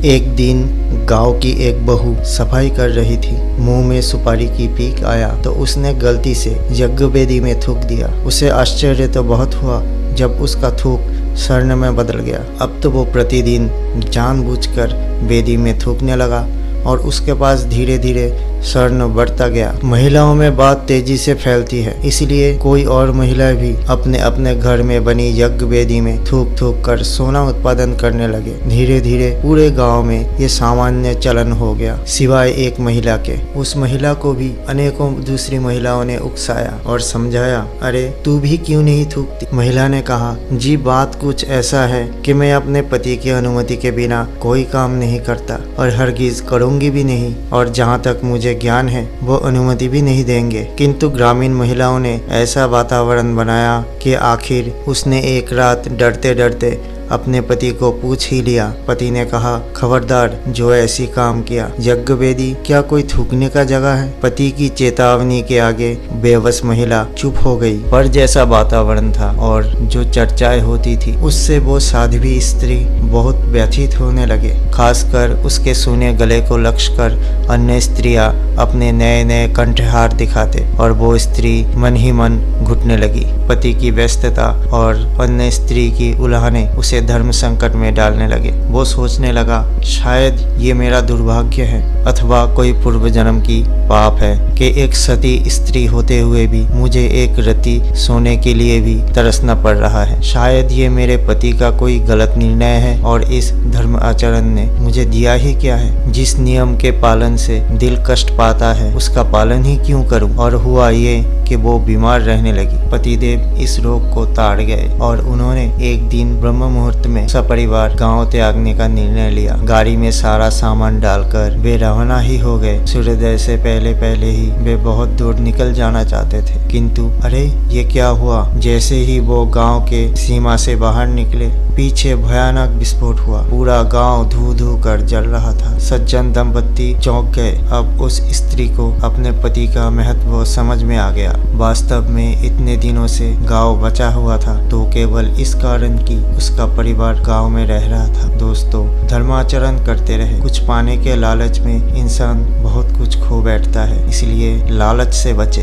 एक दिन गांव की एक बहू सफाई कर रही थी। मुंह में सुपारी की पीक आया तो उसने गलती से यज्ञ वेदी में थूक दिया। उसे आश्चर्य तो बहुत हुआ जब उसका थूक स्वर्ण में बदल गया। अब तो वो प्रतिदिन जानबूझकर वेदी में थूकने लगा और उसके पास धीरे धीरे स्वर्ण बढ़ता गया। महिलाओं में बात तेजी से फैलती है, इसलिए कोई और महिलाएं भी अपने अपने घर में बनी यज्ञ वेदी में थूक थूक कर सोना उत्पादन करने लगे। धीरे धीरे पूरे गांव में ये सामान्य चलन हो गया, सिवाय एक महिला के। उस महिला को भी अनेकों दूसरी महिलाओं ने उकसाया और समझाया, अरे तू भी क्यों नहीं थूकती। महिला ने कहा, जी बात कुछ ऐसा है कि मैं अपने पति की अनुमति के बिना कोई काम नहीं करता और हरगिज करूंगी भी नहीं, और जहाँ तक मुझे ज्ञान है वो अनुमति भी नहीं देंगे। किंतु ग्रामीण महिलाओं ने ऐसा वातावरण बनाया कि आखिर उसने एक रात डरते डरते अपने पति को पूछ ही लिया। पति ने कहा, खबरदार जो ऐसी काम किया, यज्ञ वेदी क्या कोई थूकने का जगह है। पति की चेतावनी के आगे बेबस महिला चुप हो गई। पर जैसा वातावरण था और जो चर्चाएं होती थी, उससे वो साध्वी स्त्री बहुत व्यथित होने लगे। खासकर उसके सूने गले को लक्ष्य कर अन्य स्त्रियां अपने नए नए कंठहार दिखाते और वो स्त्री मन ही मन घुटने लगी। पति की व्यस्तता और अन्य स्त्री की उल्हाने उसे धर्म संकट में डालने लगे। वो सोचने लगा, शायद ये मेरा दुर्भाग्य है अथवा कोई पूर्व जन्म की पाप है कि एक सती स्त्री होते हुए भी मुझे एक रति सोने के लिए भी तरसना पड़ रहा है। शायद ये मेरे पति का कोई गलत निर्णय है और इस धर्म आचरण ने मुझे दिया ही क्या है। जिस नियम के पालन से दिल कष्ट पाता है उसका पालन ही क्यों करूं। और हुआ ये कि वो बीमार रहने लगी। पतिदेव इस रोग को ताड़ गए और उन्होंने एक दिन ब्रह्म मुहूर्त में सपरिवार गांव त्यागने का निर्णय लिया। गाड़ी में सारा सामान डालकर वे रवाना ही हो गए। सूर्योदय से पहले पहले ही वे बहुत दूर निकल जाना चाहते थे, किंतु अरे ये क्या हुआ। जैसे ही वो गांव के सीमा से बाहर निकले, पीछे भयानक विस्फोट हुआ। पूरा गांव धू धू कर जल रहा था। सज्जन दंपत्ति चौंक गए। अब उस स्त्री को अपने पति का महत्व समझ में आ गया। वास्तव में इतने दिनों से गांव बचा हुआ था तो केवल इस कारण कि उसका परिवार गांव में रह रहा था। दोस्तों, धर्माचरण करते रहे। कुछ पाने के लालच में इंसान बहुत कुछ खो बैठता है, इसलिए लालच से बचे।